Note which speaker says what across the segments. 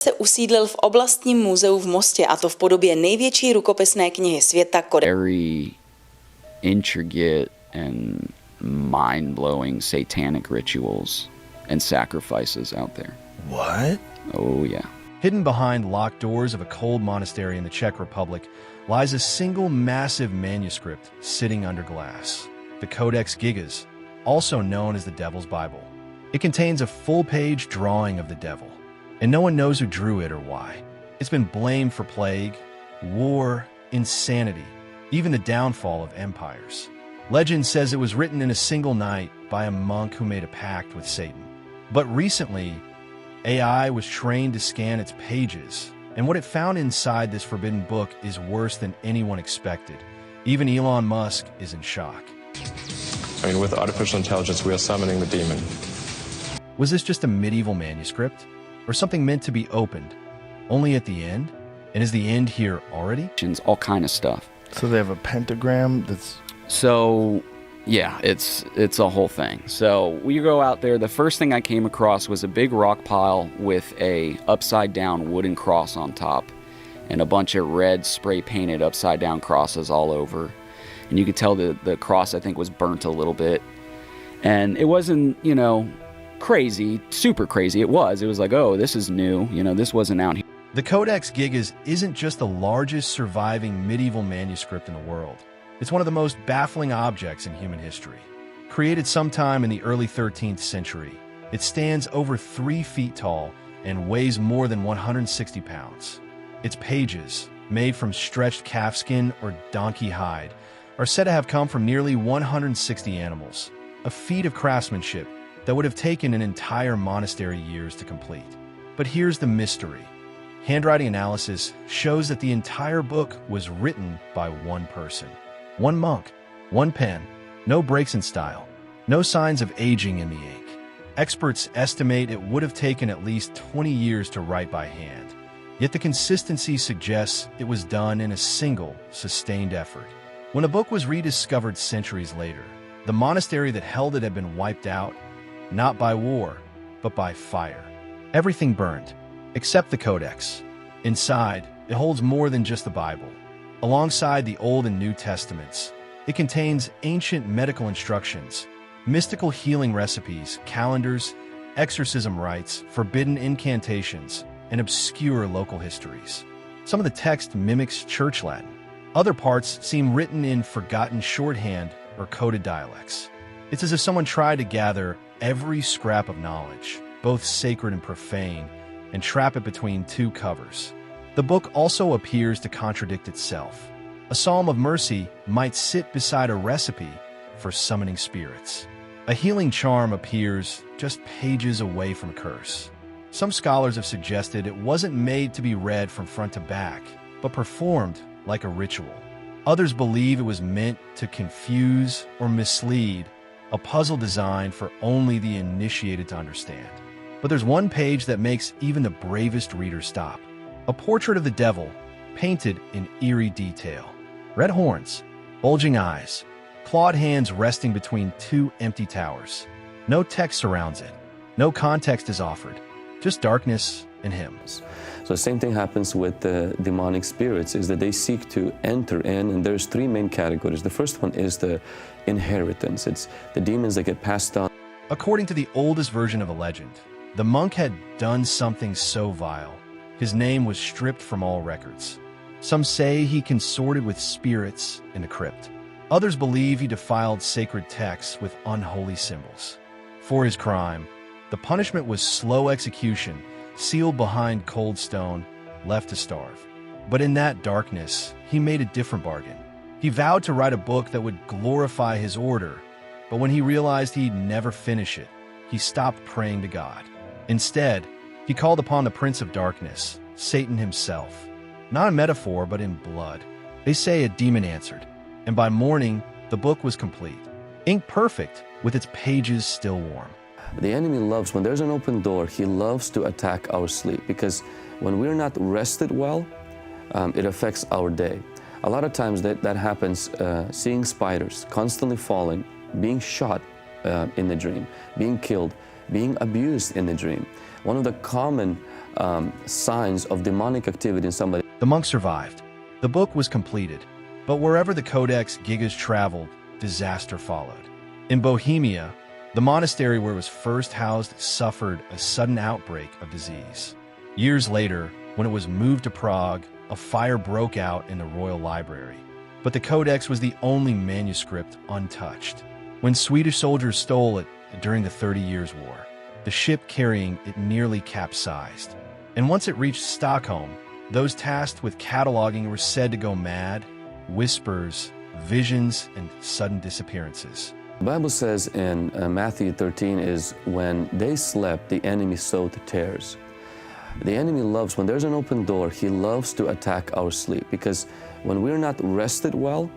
Speaker 1: se usídlil v oblastním muzeu v Mostě, a to v podobě největší rukopisné knihy světa Codex.
Speaker 2: Very intricate and mind-blowing satanic rituals and sacrifices out there.
Speaker 3: What?
Speaker 2: Oh, yeah.
Speaker 3: Hidden behind locked doors of a cold monastery in the Czech Republic lies a single massive manuscript sitting under glass, the Codex Gigas, also known as the Devil's Bible. It contains a full-page drawing of the devil, and no one knows who drew it or why. It's been blamed for plague, war, insanity, even the downfall of empires. Legend says it was written in a single night by a monk who made a pact with Satan. But recently, AI was trained to scan its pages, and what it found inside this forbidden book is worse than anyone expected. Even Elon Musk is in shock.
Speaker 4: I mean, with artificial intelligence, we are summoning the demon.
Speaker 3: Was this just a medieval manuscript? Or something meant to be opened? Only at the end? And is the end here already?
Speaker 2: All kind of stuff.
Speaker 5: So they have a pentagram that's...
Speaker 2: So, yeah, it's a whole thing. So we go out there. The first thing I came across was a big rock pile with a upside-down wooden cross on top and a bunch of red spray-painted upside-down crosses all over. And you could tell the cross, I think, was burnt a little bit. And it wasn't, you know, crazy, super crazy. It was like, oh, this is new. You know, this wasn't out here.
Speaker 3: The Codex Gigas isn't just the largest surviving medieval manuscript in the world. It's one of the most baffling objects in human history. Created sometime in the early 13th century, it stands over 3 feet tall and weighs more than 160 pounds. Its pages, made from stretched calfskin or donkey hide, are said to have come from nearly 160 animals, a feat of craftsmanship that would have taken an entire monastery years to complete. But here's the mystery. Handwriting analysis shows that the entire book was written by one person. One monk, one pen, no breaks in style, no signs of aging in the ink. Experts estimate it would have taken at least 20 years to write by hand. Yet the consistency suggests it was done in a single, sustained effort. When a book was rediscovered centuries later, the monastery that held it had been wiped out, not by war, but by fire. Everything burned, except the Codex. Inside, it holds more than just the Bible. Alongside the Old and New Testaments, it contains ancient medical instructions, mystical healing recipes, calendars, exorcism rites, forbidden incantations, and obscure local histories. Some of the text mimics Church Latin. Other parts seem written in forgotten shorthand or coded dialects. It's as if someone tried to gather every scrap of knowledge, both sacred and profane, and trap it between 2 covers. The book also appears to contradict itself. A psalm of mercy might sit beside a recipe for summoning spirits. A healing charm appears just pages away from a curse. Some scholars have suggested it wasn't made to be read from front to back, but performed like a ritual. Others believe it was meant to confuse or mislead, a puzzle designed for only the initiated to understand. But there's one page that makes even the bravest reader stop. A portrait of the devil, painted in eerie detail. Red horns, bulging eyes, clawed hands resting between 2 empty towers. No text surrounds it. No context is offered. Just darkness and hymns.
Speaker 6: So the same thing happens with the demonic spirits, is that they seek to enter in, and there's 3 main categories. The first one is the inheritance. It's the demons that get passed on.
Speaker 3: According to the oldest version of a legend, the monk had done something so vile. His name was stripped from all records. Some say he consorted with spirits in the crypt. Others believe he defiled sacred texts with unholy symbols. For his crime, the punishment was slow execution, sealed behind cold stone, left to starve. But in that darkness, he made a different bargain. He vowed to write a book that would glorify his order, but when he realized he'd never finish it, he stopped praying to God. Instead, he called upon the Prince of Darkness, Satan himself. Not a metaphor, but in blood. They say a demon answered, and by morning, the book was complete. Ink perfect, with its pages still warm.
Speaker 6: The enemy loves, when there's an open door, he loves to attack our sleep, because when we're not rested well, it affects our day. A lot of times that happens, seeing spiders constantly falling, being shot in the dream, being killed, being abused in the dream. One of the common signs of demonic activity in somebody.
Speaker 3: The monk survived. The book was completed. But wherever the Codex Gigas traveled, disaster followed. In Bohemia, the monastery where it was first housed suffered a sudden outbreak of disease. Years later, when it was moved to Prague, a fire broke out in the royal library. But the Codex was the only manuscript untouched. When Swedish soldiers stole it during the 30 Years' War, the ship carrying it nearly capsized. And once it reached Stockholm, those tasked with cataloging were said to go mad. Whispers, visions, and sudden disappearances.
Speaker 6: The Bible says in Matthew 13 is, when they slept, the enemy sowed tares. The enemy loves, when there's an open door, he loves to attack our sleep, because when we're not rested well,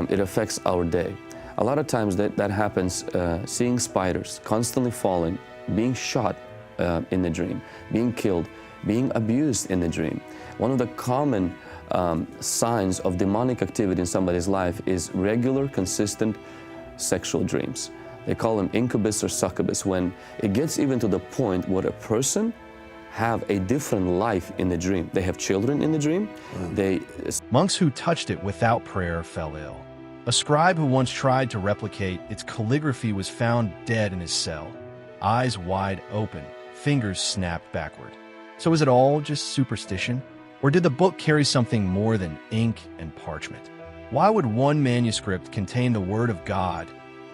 Speaker 6: it affects our day. A lot of times that happens, seeing spiders constantly falling, being shot in the dream, being killed, being abused in the dream. One of the common signs of demonic activity in somebody's life is regular, consistent sexual dreams. They call them incubus or succubus, when it gets even to the point where a person have a different life in the dream. They have children in the dream.
Speaker 3: Monks who touched it without prayer fell ill. A scribe who once tried to replicate its calligraphy was found dead in his cell, eyes wide open, fingers snapped backward. So is it all just superstition? Or did the book carry something more than ink and parchment? Why would one manuscript contain the Word of God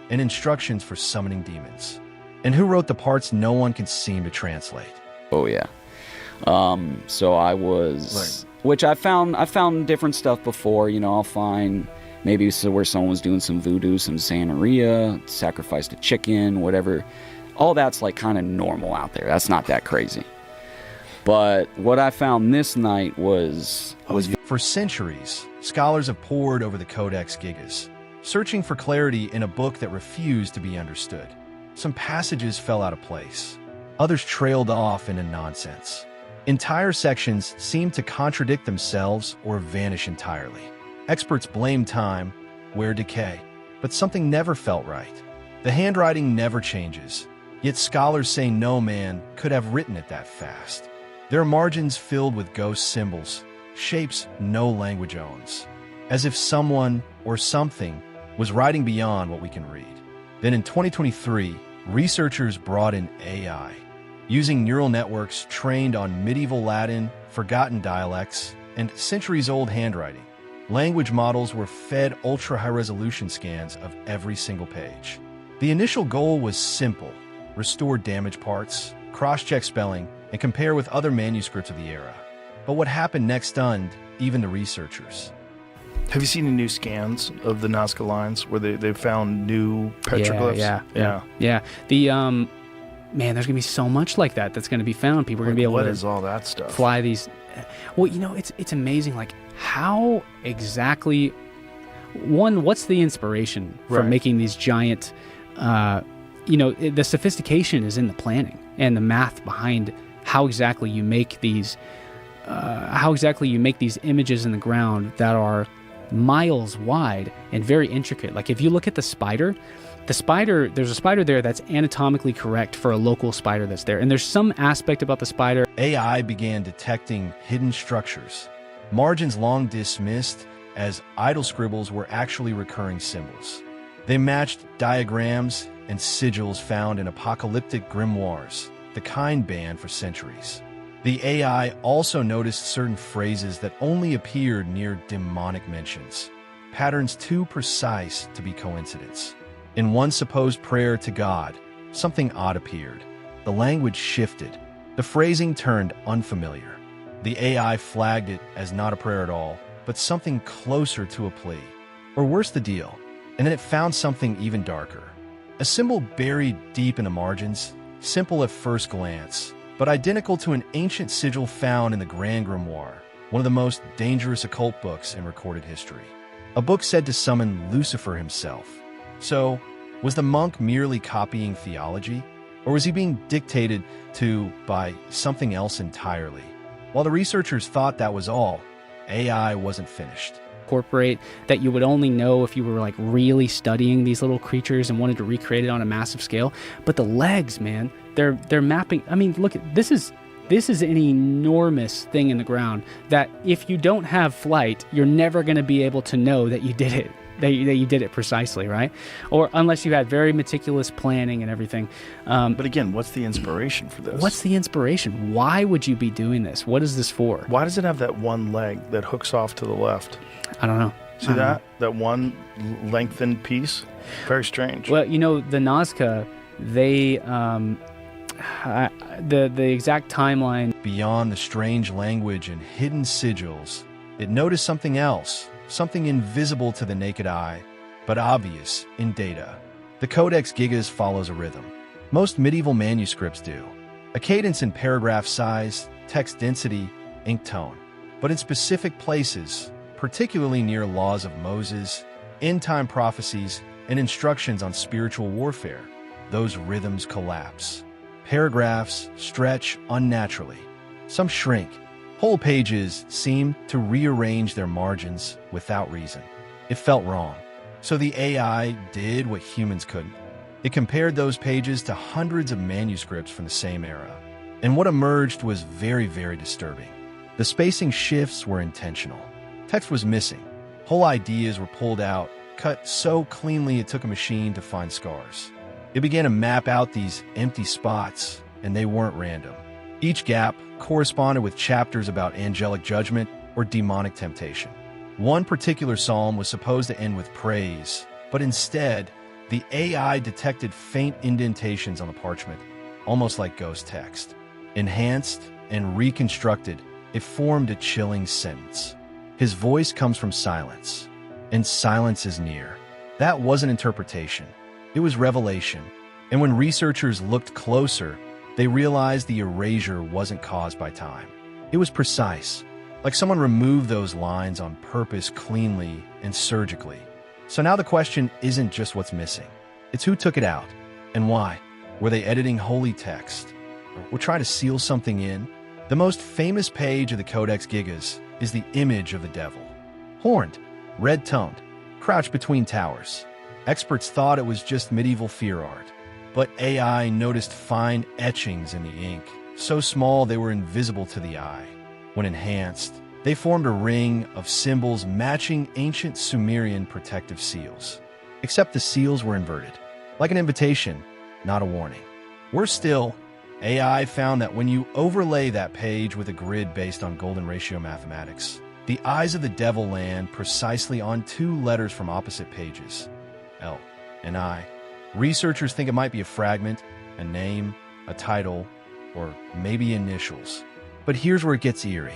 Speaker 3: and instructions for summoning demons? And who wrote the parts no one can seem to translate?
Speaker 2: Oh yeah. So I was, which I found different stuff before. You know, I'll find maybe where someone was doing some voodoo, some Santeria, sacrificed a chicken, whatever. All that's like kind of normal out there. That's not that crazy. But what I found this night was
Speaker 3: For centuries, scholars have pored over the Codex Gigas, searching for clarity in a book that refused to be understood. Some passages fell out of place. Others trailed off into nonsense. Entire sections seemed to contradict themselves or vanish entirely. Experts blame time, wear decay, but something never felt right. The handwriting never changes, yet scholars say no man could have written it that fast. There are margins filled with ghost symbols, shapes no language owns, as if someone or something was writing beyond what we can read. Then in 2023, researchers brought in AI, using neural networks trained on medieval Latin, forgotten dialects, and centuries-old handwriting. Language models were fed ultra-high-resolution scans of every single page. The initial goal was simple: restore damaged parts, cross-check spelling, and compare with other manuscripts of the era. But what happened next stunned even the researchers.
Speaker 5: Have you seen the new scans of the Nazca lines where they found new petroglyphs?
Speaker 7: Yeah. The man, there's gonna be so much like that that's gonna be found. People are gonna be able
Speaker 5: what
Speaker 7: to
Speaker 5: is all that stuff?
Speaker 7: fly these. Well, you know, it's amazing. Like how exactly. One, what's the inspiration for making these giant? The sophistication is in the planning and the math behind how exactly you make these images in the ground that are miles wide and very intricate. Like if you look at the spider, there's a spider there that's anatomically correct for a local spider that's there. And there's some aspect about the spider.
Speaker 3: AI began detecting hidden structures. Margins long dismissed as idle scribbles were actually recurring symbols. They matched diagrams and sigils found in apocalyptic grimoires, the kind banned for centuries. The AI also noticed certain phrases that only appeared near demonic mentions, patterns too precise to be coincidence. In one supposed prayer to God, something odd appeared. The language shifted. The phrasing turned unfamiliar. The AI flagged it as not a prayer at all, but something closer to a plea. Or worse the deal, and then it found something even darker. A symbol buried deep in the margins, simple at first glance, but identical to an ancient sigil found in the Grand Grimoire, one of the most dangerous occult books in recorded history. A book said to summon Lucifer himself. So, was the monk merely copying theology, or was he being dictated to by something else entirely? While the researchers thought that was all, AI wasn't finished.
Speaker 7: Incorporate that you would only know if you were like really studying these little creatures and wanted to recreate it on a massive scale. But the legs, man, they're mapping. I mean, look, this is This is an enormous thing in the ground that if you don't have flight, you're never going to be able to know that you did it. That you did it precisely, right? Or unless you had very meticulous planning and everything.
Speaker 5: But again, what's the inspiration for this?
Speaker 7: What's the inspiration? Why would you be doing this? What is this for?
Speaker 5: Why does it have that one leg that hooks off to the left?
Speaker 7: I don't know.
Speaker 5: See that? That one lengthened piece? Very strange.
Speaker 7: Well, you know, the Nazca, they, the exact timeline.
Speaker 3: Beyond the strange language and hidden sigils, it noticed something else. Something invisible to the naked eye, but obvious in data. The Codex Gigas follows a rhythm. Most medieval manuscripts do. A cadence in paragraph size, text density, ink tone. But in specific places, particularly near laws of Moses, end-time prophecies, and instructions on spiritual warfare, those rhythms collapse. Paragraphs stretch unnaturally. Some shrink. Whole pages seem to rearrange their margins without reason. It felt wrong. So the AI did what humans couldn't. It compared those pages to hundreds of manuscripts from the same era. And what emerged was very, very disturbing. The spacing shifts were intentional. Text was missing. Whole ideas were pulled out, cut so cleanly it took a machine to find scars. It began to map out these empty spots, and they weren't random. Each gap corresponded with chapters about angelic judgment or demonic temptation. One particular psalm was supposed to end with praise, but instead, the AI detected faint indentations on the parchment, almost like ghost text. Enhanced and reconstructed, it formed a chilling sentence. His voice comes from silence, and silence is near. That wasn't interpretation. It was revelation. And when researchers looked closer, they realized the erasure wasn't caused by time. It was precise, like someone removed those lines on purpose cleanly and surgically. So now the question isn't just what's missing. It's who took it out and why. Were they editing holy text? Or trying to seal something in? The most famous page of the Codex Gigas is the image of the devil. Horned, red-toned, crouched between towers. Experts thought it was just medieval fear art. But AI noticed fine etchings in the ink, so small they were invisible to the eye. When enhanced, they formed a ring of symbols matching ancient Sumerian protective seals. Except the seals were inverted, like an invitation, not a warning. Worse still, AI found that when you overlay that page with a grid based on golden ratio mathematics, the eyes of the devil land precisely on two letters from opposite pages, L and I. Researchers think it might be a fragment, a name, a title, or maybe initials. But here's where it gets eerie.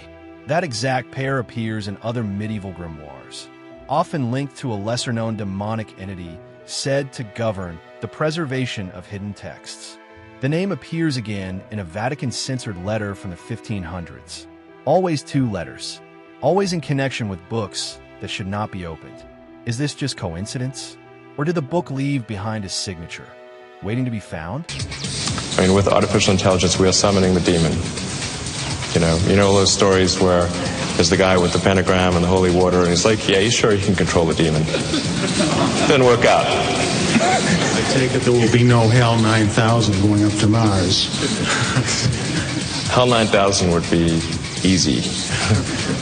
Speaker 3: That exact pair appears in other medieval grimoires, often linked to a lesser-known demonic entity said to govern the preservation of hidden texts. The name appears again in a Vatican-censored letter from the 1500s. Always two letters, always in connection with books that should not be opened. Is this just coincidence? Or did the book leave behind a signature, waiting to be found?
Speaker 4: I mean, with artificial intelligence, we are summoning the demon. You know all those stories where there's the guy with the pentagram and the holy water, and he's like, yeah, he's sure he can control the demon. Didn't work out.
Speaker 8: I take it there will be no HAL 9000 going up to Mars.
Speaker 4: HAL 9000 would be easy.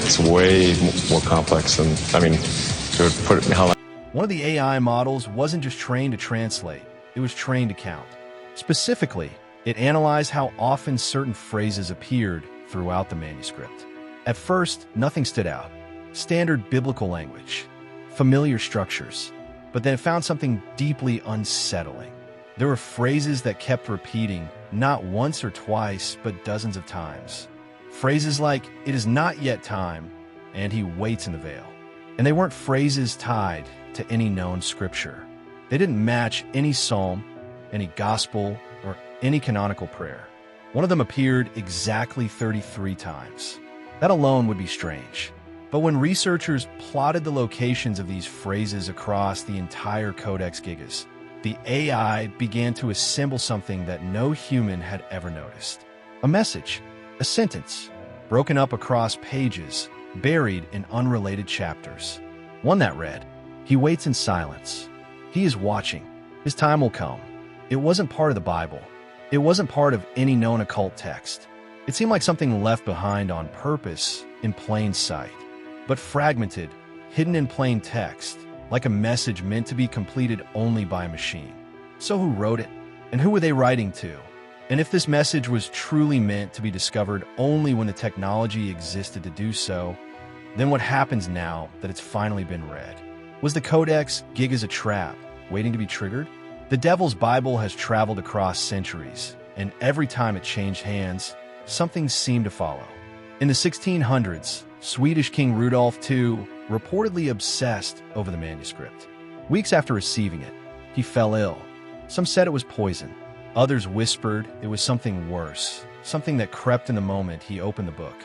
Speaker 4: It's way more complex than, it would put it in HAL.
Speaker 3: One of the AI models wasn't just trained to translate, it was trained to count. Specifically, it analyzed how often certain phrases appeared throughout the manuscript. At first, nothing stood out. Standard biblical language, familiar structures. But then it found something deeply unsettling. There were phrases that kept repeating, not once or twice, but dozens of times. Phrases like, "It is not yet time," and "He waits in the veil." And they weren't phrases tied to any known scripture. They didn't match any psalm, any gospel, or any canonical prayer. One of them appeared exactly 33 times. That alone would be strange. But when researchers plotted the locations of these phrases across the entire Codex Gigas, the AI began to assemble something that no human had ever noticed. A message, a sentence, broken up across pages, buried in unrelated chapters. One that read, "He waits in silence. He is watching. His time will come." It wasn't part of the Bible. It wasn't part of any known occult text. It seemed like something left behind on purpose in plain sight, but fragmented, hidden in plain text, like a message meant to be completed only by a machine. So who wrote it? And who were they writing to? And if this message was truly meant to be discovered only when the technology existed to do so, then what happens now that it's finally been read? Was the Codex Gigas a trap, waiting to be triggered? The Devil's Bible has traveled across centuries, and every time it changed hands, something seemed to follow. In the 1600s, Swedish King Rudolf II reportedly obsessed over the manuscript. Weeks after receiving it, he fell ill. Some said it was poison. Others whispered it was something worse, something that crept in the moment he opened the book.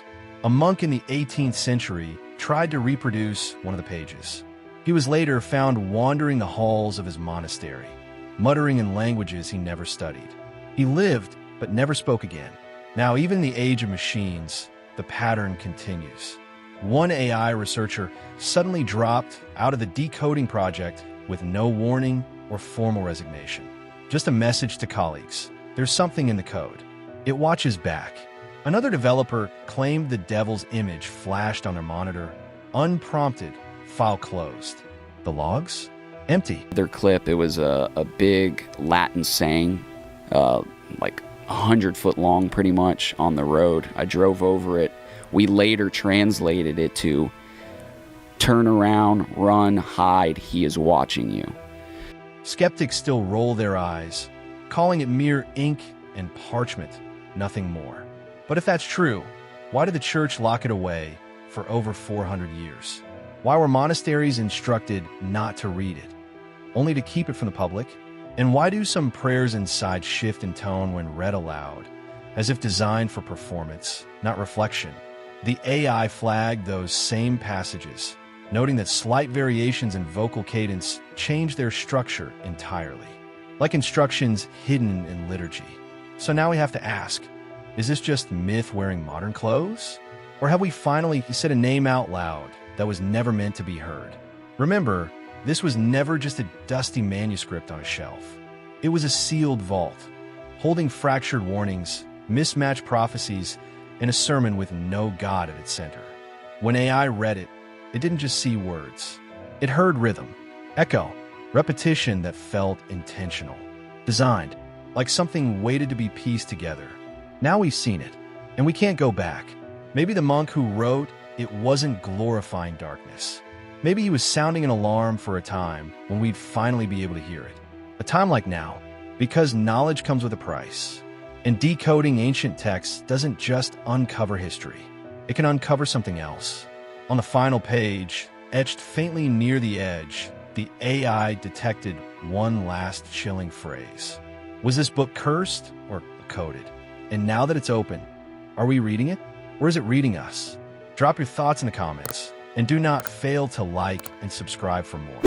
Speaker 3: A monk in the 18th century tried to reproduce one of the pages. He was later found wandering the halls of his monastery, muttering in languages he never studied. He lived, but never spoke again. Now, even in the age of machines, the pattern continues. One AI researcher suddenly dropped out of the decoding project with no warning or formal resignation. Just a message to colleagues. There's something in the code. It watches back. Another developer claimed the devil's image flashed on their monitor. Unprompted, file closed. The logs? Empty.
Speaker 2: Their clip, it was a big Latin saying, like 100 foot long pretty much, on the road. I drove over it. We later translated it to, "Turn around, run, hide, he is watching you."
Speaker 3: Skeptics still roll their eyes, calling it mere ink and parchment, nothing more. But if that's true, why did the church lock it away for over 400 years? Why were monasteries instructed not to read it, only to keep it from the public? And why do some prayers inside shift in tone when read aloud, as if designed for performance, not reflection? The AI flagged those same passages, noting that slight variations in vocal cadence change their structure entirely, like instructions hidden in liturgy. So now we have to ask, is this just myth wearing modern clothes? Or have we finally said a name out loud that was never meant to be heard? Remember, this was never just a dusty manuscript on a shelf. It was a sealed vault, holding fractured warnings, mismatched prophecies, and a sermon with no God at its center. When AI read it, it didn't just see words. It heard rhythm, echo, repetition that felt intentional, designed, like something waited to be pieced together. Now we've seen it, and we can't go back. Maybe the monk who wrote it wasn't glorifying darkness. Maybe he was sounding an alarm for a time when we'd finally be able to hear it. A time like now, because knowledge comes with a price. And decoding ancient texts doesn't just uncover history. It can uncover something else. On the final page, etched faintly near the edge, the AI detected one last chilling phrase. Was this book cursed or coded? And now that it's open, are we reading it? Or is it reading us? Drop your thoughts in the comments, and do not fail to like and subscribe for more.